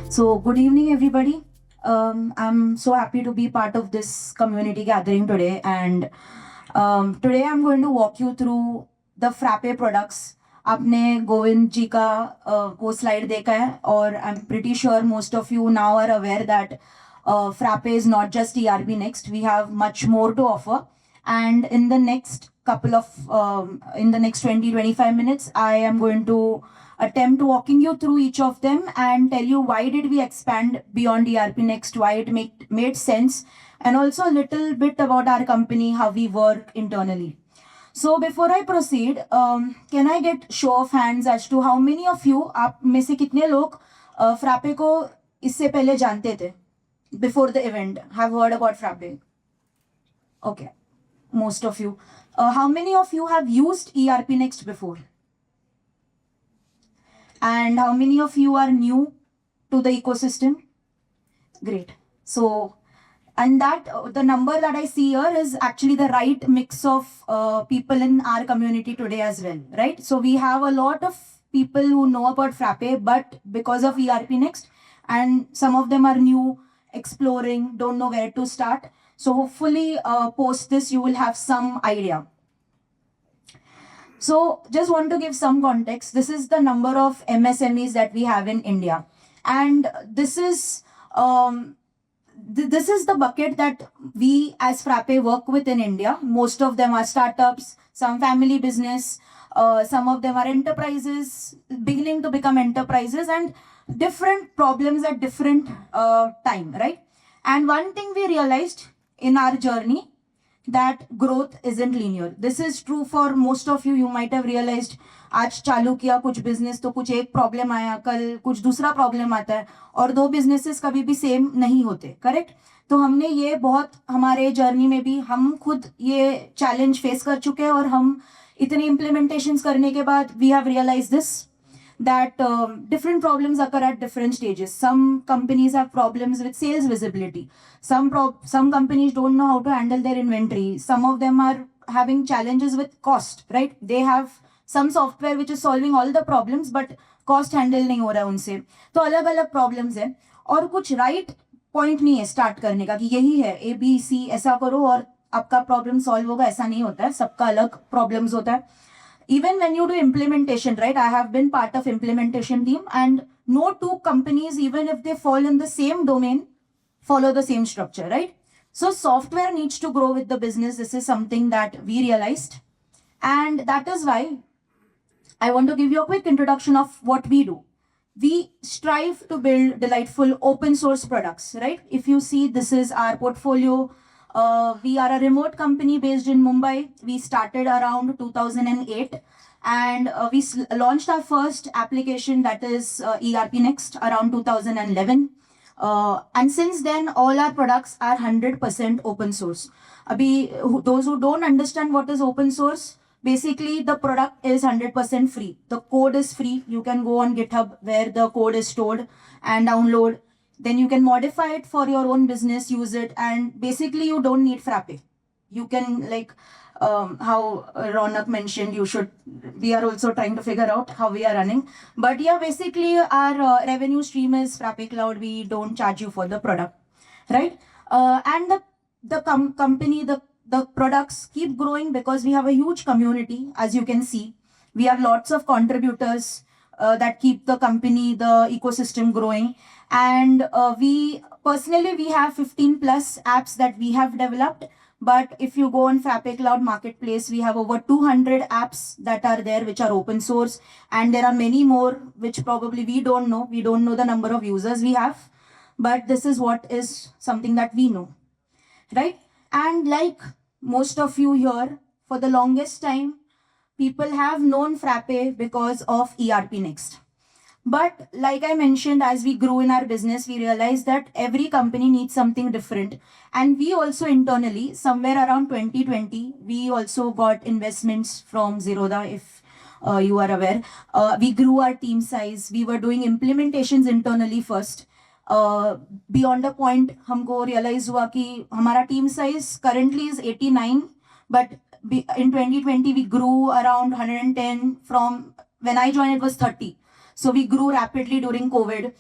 So, good evening, everybody. I'm so happy to be part of this community gathering today. And today I'm going to walk you through the Frappe products. आपने गोविंद जी का वो slide देखा है और I am pretty sure most of you now are aware that Frappe is not just ERP Next. We have much more to offer. And in the next in the next 20-25 minutes, I am going to attempt walking you through each of them and tell you why did we expand beyond ERP Next, why it made sense, and also a little bit about our company, how we work internally. So before I proceed, can I get show of hands as to how many of you, आप में से कितने लोग frappe को इससे पहले जानते थे? Before the event, have heard about Frappe? Okay, most of you. How many of you have used ERP Next before? And how many of you are new to the ecosystem? Great. So, and that the number that I see here is actually the right mix of people in our community today as well, right? So we have a lot of people who know about Frappe, but because of ERP Next, and some of them are new, exploring, don't know where to start. So hopefully post this, you will have some idea. So just want to give some context. This is the number of MSMEs that we have in India. And this is the bucket that we as Frappe work with in India. Most of them are startups, some family business, some of them are enterprises, beginning to become enterprises, and different problems at different time, right? And one thing we realized in our journey, that growth isn't linear. This is true for most of you. You might have realized आज चालू किया कुछ business तो कुछ एक problem आया, कल कुछ दूसरा प्रॉब्लम आता है, और दो बिजनेसेस कभी भी सेम नहीं होते, करेक्ट? तो हमने ये बहुत हमारे जर्नी में भी हम खुद ये चैलेंज फेस कर चुके हैं, और हम इतने इम्प्लीमेंटेशंस करने के बाद we have realize this that different problems occur at different stages. Some companies have problems with sales visibility. Some companies don't know how to handle their inventory. Some of them are having challenges with cost, right? They have some software which is solving all the problems, but cost handle नहीं हो रहा है उनसे. तो अलग अलग problems है, और कुछ right point नहीं है start करने का कि यही है A B C ऐसा करो और आपका problem solve होगा, ऐसा नहीं होता है. सबका अलग problems होता है. Even when you do implementation, right? I have been part of implementation team, and no two companies, even if they fall in the same domain, follow the same structure, right? So software needs to grow with the business. This is something that we realized. And that is why I want to give you a quick introduction of what we do. We strive to build delightful open source products, right? If you see, this is our portfolio. We are a remote company based in Mumbai. We started around 2008, and we launched our first application, that is ERP Next, around 2011. And since then, all our products are 100% open source. Those who don't understand what is open source, basically the product is 100% free. The code is free. You can go on GitHub where the code is stored and download. Then you can modify it for your own business, use it, and basically you don't need Frappe. You can, like how Ronak mentioned, we are also trying to figure out how we are running. But yeah, basically our revenue stream is Frappe Cloud. We don't charge you for the product, right? And the company, the products keep growing because we have a huge community, as you can see. We have lots of contributors that keep the company, the ecosystem growing. And we have 15 plus apps that we have developed. But if you go on Frappe Cloud Marketplace, we have over 200 apps that are there, which are open source. And there are many more, which probably we don't know. We don't know the number of users we have. But this is what is something that we know, right? And like most of you here, for the longest time, people have known Frappe because of ERP Next. But like I mentioned, as we grew in our business, we realized that every company needs something different. And we also internally, somewhere around 2020, we also got investments from Zerodha, if you are aware. We grew our team size. We were doing implementations internally first. Beyond a point, हमको realize हुआ कि हमारा team size currently is 89, but in 2020 we grew around 110. From when I joined, it was 30. So we grew rapidly during COVID.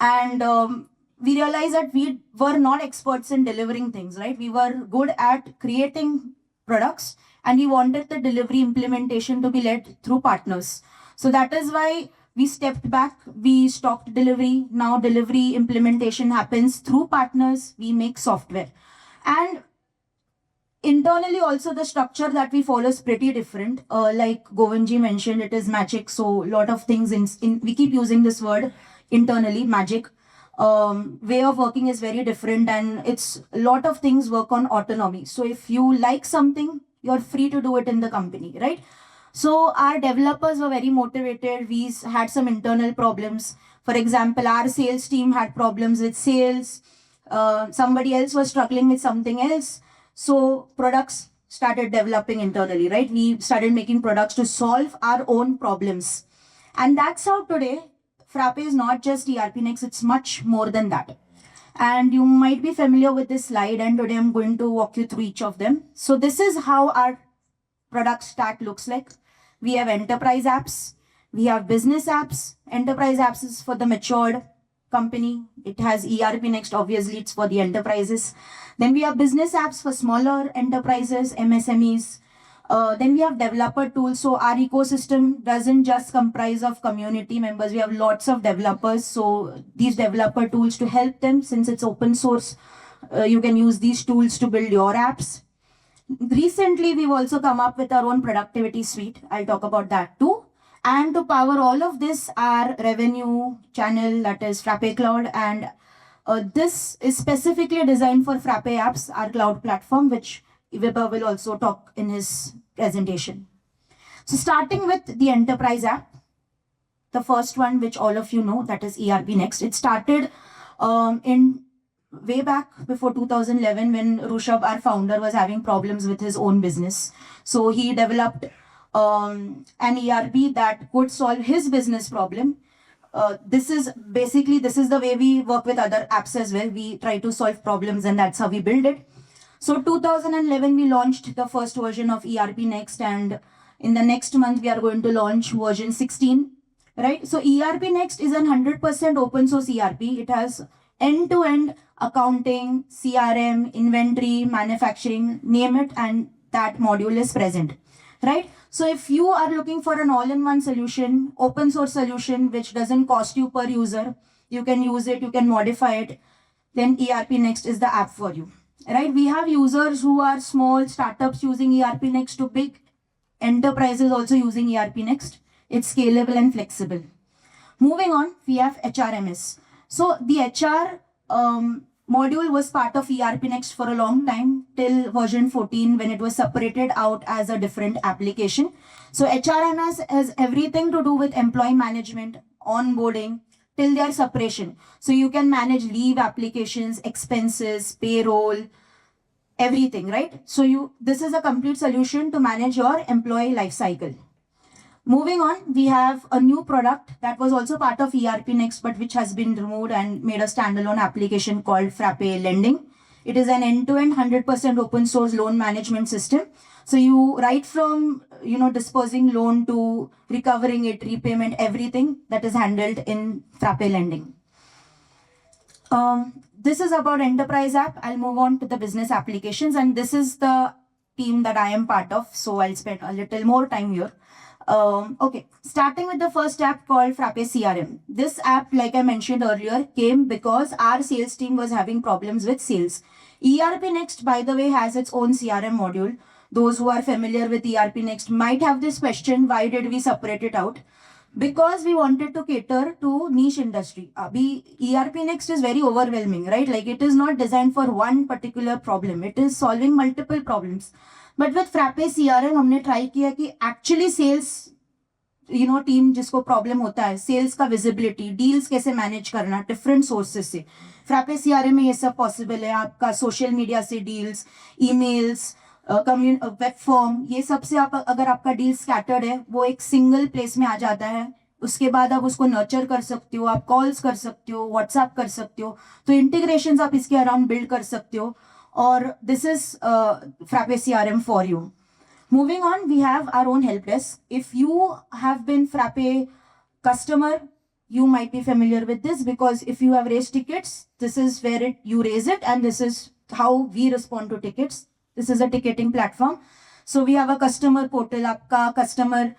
And we realized that we were not experts in delivering things, right? We were good at creating products, and we wanted the delivery implementation to be led through partners. So that is why we stepped back, we stopped delivery. Now delivery implementation happens through partners, we make software. And internally also the structure that we follow is pretty different. Like Govindji mentioned, it is magic. So a lot of things in we keep using this word internally, magic. Way of working is very different, and it's a lot of things work on autonomy. So if you like something, you're free to do it in the company, right? So our developers were very motivated. We had some internal problems. For example, our sales team had problems with sales. Somebody else was struggling with something else. So products started developing internally, right? We started making products to solve our own problems. And that's how today Frappe is not just ERP Next, it's much more than that. And you might be familiar with this slide, and today I'm going to walk you through each of them. So this is how our product stack looks like. We have enterprise apps, we have business apps. Enterprise apps is for the matured company. It has ERP Next, obviously it's for the enterprises. Then we have business apps for smaller enterprises, MSMEs. Then we have developer tools. So our ecosystem doesn't just comprise of community members. We have lots of developers. So these developer tools to help them, since it's open source, you can use these tools to build your apps. Recently, we've also come up with our own productivity suite. I'll talk about that too. And to power all of this, our revenue channel, that is Frappe Cloud. And this is specifically designed for Frappe Apps, our cloud platform, which Vibha will also talk in his presentation. So starting with the enterprise app, the first one, which all of you know, that is ERP Next. It started in way back before 2011 when Rushabh, our founder, was having problems with his own business. So he developed an ERP that could solve his business problem. This is the way we work with other apps as well. We try to solve problems, and that's how we build it. So 2011, we launched the first version of ERP Next, and in the next month, we are going to launch version 16, right? So ERP Next is an 100% open source ERP. It has end-to-end accounting, CRM, inventory, manufacturing, name it, and that module is present, right? So if you are looking for an all-in-one solution, open source solution, which doesn't cost you per user, you can use it, you can modify it, then ERP Next is the app for you, right? We have users who are small startups using ERP Next to big enterprises also using ERP Next. It's scalable and flexible. Moving on, we have HRMS. So the HR module was part of ERP Next for a long time, till version 14 when it was separated out as a different application. So HRMS has everything to do with employee management, onboarding, till their separation. So you can manage leave applications, expenses, payroll, everything, right? So this is a complete solution to manage your employee life cycle. Moving on, we have a new product that was also part of ERP Next, but which has been removed and made a standalone application called Frappe Lending. It is an end-to-end 100% open source loan management system. So you right from dispersing loan to recovering it, repayment, everything that is handled in Frappe Lending. This is about enterprise app. I'll move on to the business applications, and this is the team that I am part of. So I'll spend a little more time here. Okay, starting with the first app called Frappe CRM. This app, like I mentioned earlier, came because our sales team was having problems with sales. ERP Next, by the way, has its own CRM module. Those who are familiar with ERP Next might have this question, why did we separate it out? Because we wanted to cater to niche industry. ERP Next is very overwhelming, right? Like it is not designed for one particular problem. It is solving multiple problems. But with Frappe CRM, हमने try किया कि actually sales, team जिसको problem होता है, sales का visibility, deals कैसे manage करना, different sources से. Frappe CRM में ये सब possible है. आपका social media से deals, emails, web form, ये सब से आप अगर आपका deal scattered है, वो एक single place में आ जाता है. उसके बाद आप उसको nurture कर सकते हो, आप calls कर सकते हो, WhatsApp कर सकते हो. तो integrations आप इसके around build कर सकते हो. Or this is Frappe CRM for you. Moving on, we have our own help desk. If you have been Frappe customer, you might be familiar with this, because if you have raised tickets, this is where you raise it, and this is how we respond to tickets. This is a ticketing platform. So we have a customer portal. आपका customer,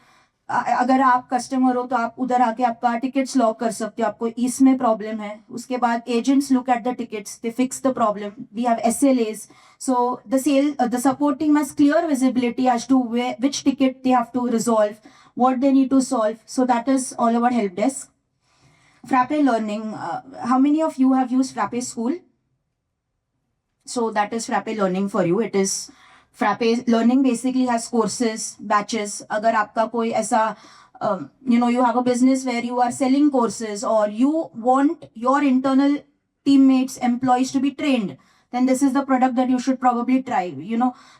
अगर आप customer हो तो आप उधर आके आपका tickets lock कर सकते हो, आपको इसमें प्रॉब्लम है. उसके बाद agents look at the tickets, they fix the problem. We have SLAs, so the support team has clear visibility as to which ticket they have to resolve, what they need to solve. So that is all about help desk. Frappe Learning, how many of you have used Frappe School? So that is Frappe Learning for you. It is Frappe Learning basically has courses, batches. Agar aapka koi aisa, you have a business where you are selling courses, or you want your internal teammates, employees to be trained, then this is the product that you should probably try,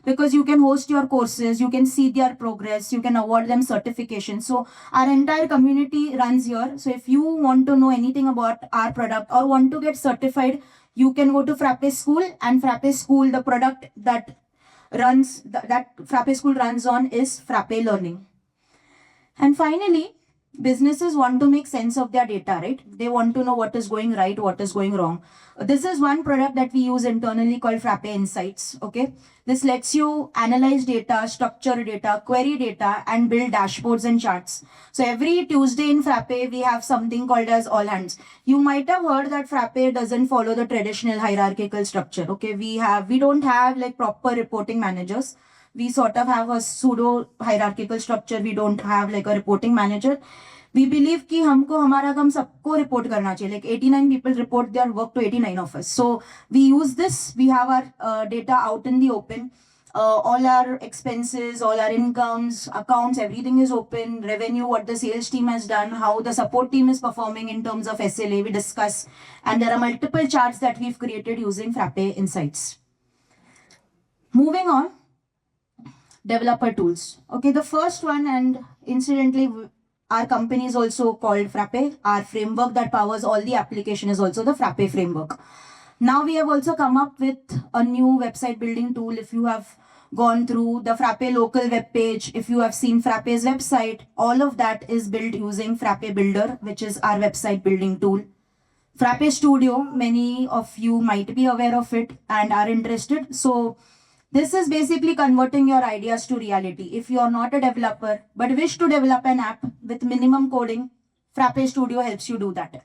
because you can host your courses, you can see their progress, you can award them certification. So our entire community runs here. So if you want to know anything about our product or want to get certified, you can go to Frappe School, and Frappe School, the product that Frappe School runs on is Frappe Learning. And finally, businesses want to make sense of their data, right? They want to know what is going right, what is going wrong. This is one product that we use internally called Frappe Insights, okay? This lets you analyze data, structure data, query data, and build dashboards and charts. So every Tuesday in Frappe, we have something called as All Hands. You might have heard that Frappe doesn't follow the traditional hierarchical structure, okay? We don't have like proper reporting managers. We sort of have a pseudo hierarchical structure. We don't have like a reporting manager. We believe कि हमको हमारा काम सबको report करना चाहिए. Like 89 people report their work to 89 of us. So we use this. We have our data out in the open. All our expenses, all our incomes, accounts, everything is open. Revenue, what the sales team has done, how the support team is performing in terms of SLA, we discuss. And there are multiple charts that we've created using Frappe Insights. Moving on. Developer tools. Okay, the first one, and incidentally, our company is also called Frappe. Our framework that powers all the application is also the Frappe framework. Now we have also come up with a new website building tool. If you have gone through the Frappe local web page, if you have seen Frappe's website, all of that is built using Frappe Builder, which is our website building tool. Frappe Studio, many of you might be aware of it and are interested. So this is basically converting your ideas to reality. If you are not a developer but wish to develop an app with minimum coding, Frappe Studio helps you do that.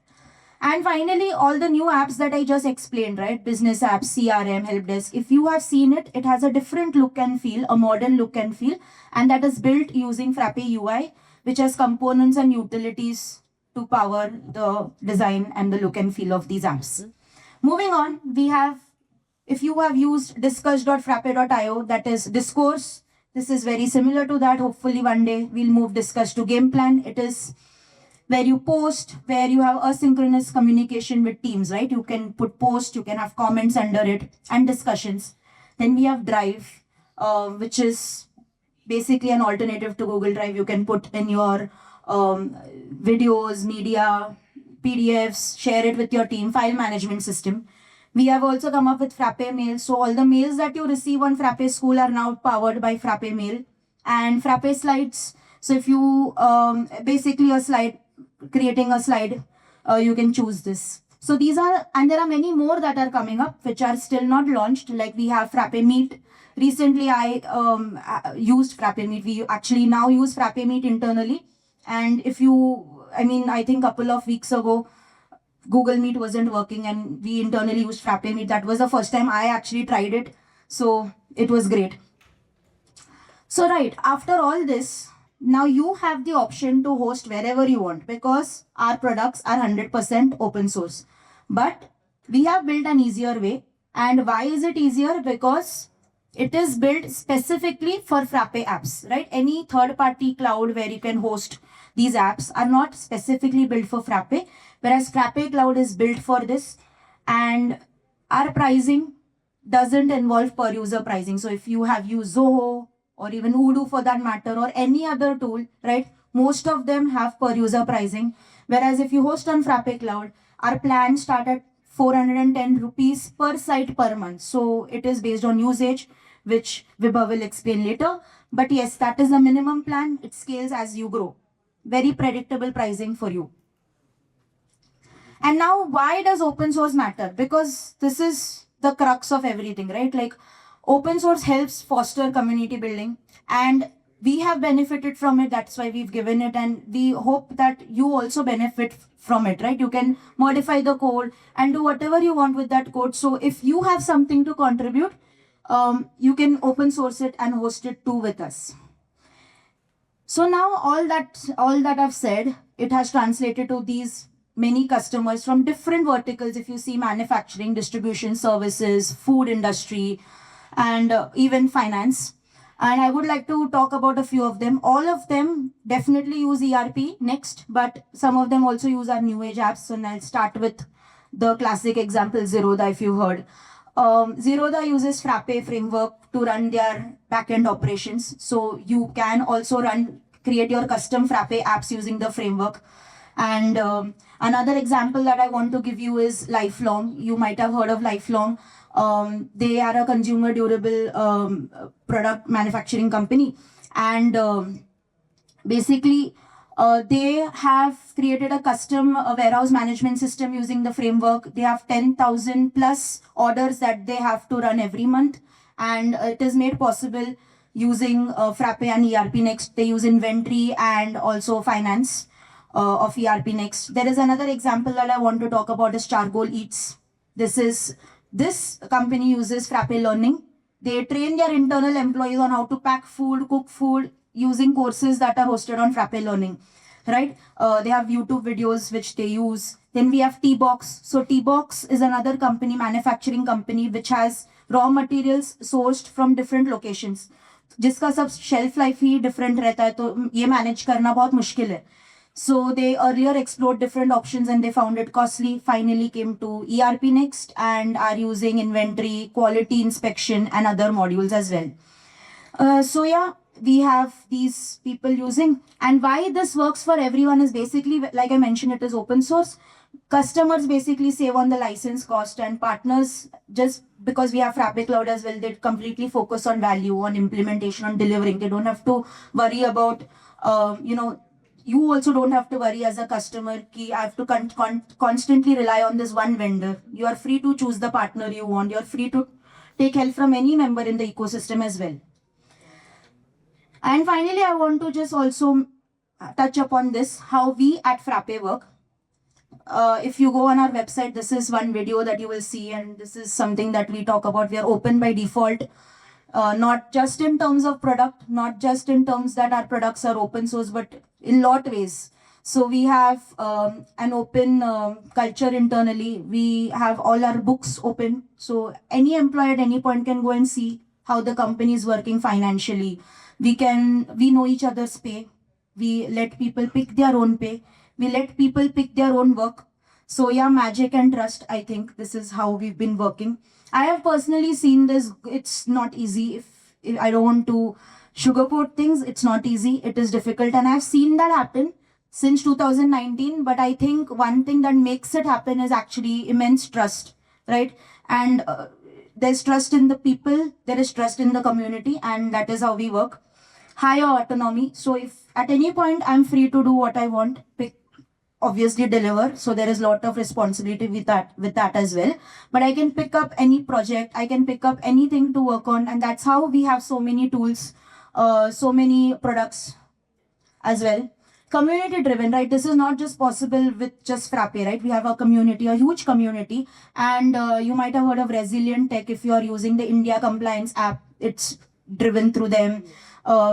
And finally, all the new apps that I just explained, right? Business apps, CRM, help desk. If you have seen it, it has a different look and feel, a modern look and feel, and that is built using Frappe UI, which has components and utilities to power the design and the look and feel of these apps. Moving on, we have, if you have used discuss.frappe.io, that is Discourse, this is very similar to that. Hopefully one day we'll move Discuss to Gameplan. It is where you post, where you have asynchronous communication with teams, right? You can put posts, you can have comments under it, and discussions. Then we have Drive, which is basically an alternative to Google Drive. You can put in your videos, media, PDFs, share it with your team, file management system. We have also come up with Frappe Mail. So all the mails that you receive on Frappe School are now powered by Frappe Mail. And Frappe Slides. So if you basically creating a slide, you can choose this. So these are, and there are many more that are coming up, which are still not launched. Like we have Frappe Meet. Recently, I used Frappe Meet. We actually now use Frappe Meet internally. And if you, I think a couple of weeks ago, Google Meet wasn't working and we internally used Frappe Meet. That was the first time I actually tried it. So it was great. So right, after all this, now you have the option to host wherever you want because our products are 100% open source. But we have built an easier way. And why is it easier? Because it is built specifically for Frappe apps, right? Any third-party cloud where you can host these apps are not specifically built for Frappe, whereas Frappe Cloud is built for this. And our pricing doesn't involve per user pricing. So if you have used Zoho or even Odoo for that matter, or any other tool, right? Most of them have per user pricing. Whereas if you host on Frappe Cloud, our plans start at 410 rupees per site per month. So it is based on usage, which Vibha will explain later. But yes, that is the minimum plan. It scales as you grow. Very predictable pricing for you. And now, why does open source matter? Because this is the crux of everything, right? Like, open source helps foster community building, and we have benefited from it. That's why we've given it, and we hope that you also benefit from it, right? You can modify the code and do whatever you want with that code. So if you have something to contribute, you can open source it and host it too with us. So now all that I've said, it has translated to these many customers from different verticals. If you see manufacturing, distribution, services, food industry, and even finance. And I would like to talk about a few of them. All of them definitely use ERP next, but some of them also use our new age apps. So I'll start with the classic example, Zerodha, if you heard. Zerodha uses Frappe framework to run their backend operations. So you can also create your custom Frappe apps using the framework. And another example that I want to give you is Lifelong. You might have heard of Lifelong. They are a consumer durable product manufacturing company. And basically, they have created a custom warehouse management system using the framework. They have 10,000 plus orders that they have to run every month. And it is made possible using Frappe and ERP Next. They use inventory and also finance of ERP Next. There is another example that I want to talk about is Chargol Eats. This company uses Frappe Learning. They train their internal employees on how to pack food, cook food, using courses that are hosted on Frappe Learning, right? They have YouTube videos which they use. Then we have T-Box. So T-Box is another company, manufacturing company, which has raw materials sourced from different locations. जिसका सब shelf life ही different रहता है, तो ये manage करना बहुत मुश्किल है. So they earlier explored different options and they found it costly. Finally came to ERP Next and are using inventory, quality inspection, and other modules as well. So yeah, we have these people using, and why this works for everyone is basically, like I mentioned, it is open source. Customers basically save on the license cost, and partners, just because we have Frappe Cloud as well, they completely focus on value, on implementation, on delivering. They don't have to worry about, you also don't have to worry as a customer ki I have to constantly rely on this one vendor. You are free to choose the partner you want. You're free to take help from any member in the ecosystem as well. And finally, I want to just also touch upon this, how we at Frappe work. If you go on our website, this is one video that you will see, and this is something that we talk about. We are open by default, not just in terms of product, not just in terms that our products are open source, but in lot ways. So we have an open culture internally. We have all our books open. So any employee at any point can go and see how the company is working financially. We know each other's pay. We let people pick their own pay. We let people pick their own work. So yeah, magic and trust, I think this is how we've been working. I have personally seen this. It's not easy. If I don't want to sugarcoat things, it's not easy. It is difficult. And I've seen that happen since 2019. But I think one thing that makes it happen is actually immense trust, right? And there's trust in the people. There is trust in the community. And that is how we work. Higher autonomy. So if at any point I'm free to do what I want, obviously deliver. So there is a lot of responsibility with that as well. But I can pick up any project. I can pick up anything to work on. And that's how we have so many tools, so many products as well. Community driven, right? This is not just possible with just Frappe, right? We have a community, a huge community. And you might have heard of Resilient Tech. If you are using the India Compliance app, it's driven through them.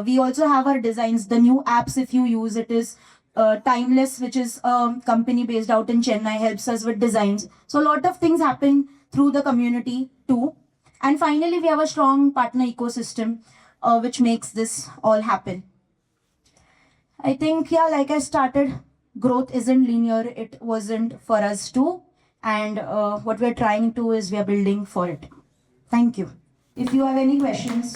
We also have our designs. The new apps, if you use it, is Timeless, which is a company based out in Chennai, helps us with designs. So a lot of things happen through the community too. And finally, we have a strong partner ecosystem, which makes this all happen. I think, yeah, like I started, growth isn't linear. It wasn't for us too. And what we're trying to is we're building for it. Thank you. If you have any questions.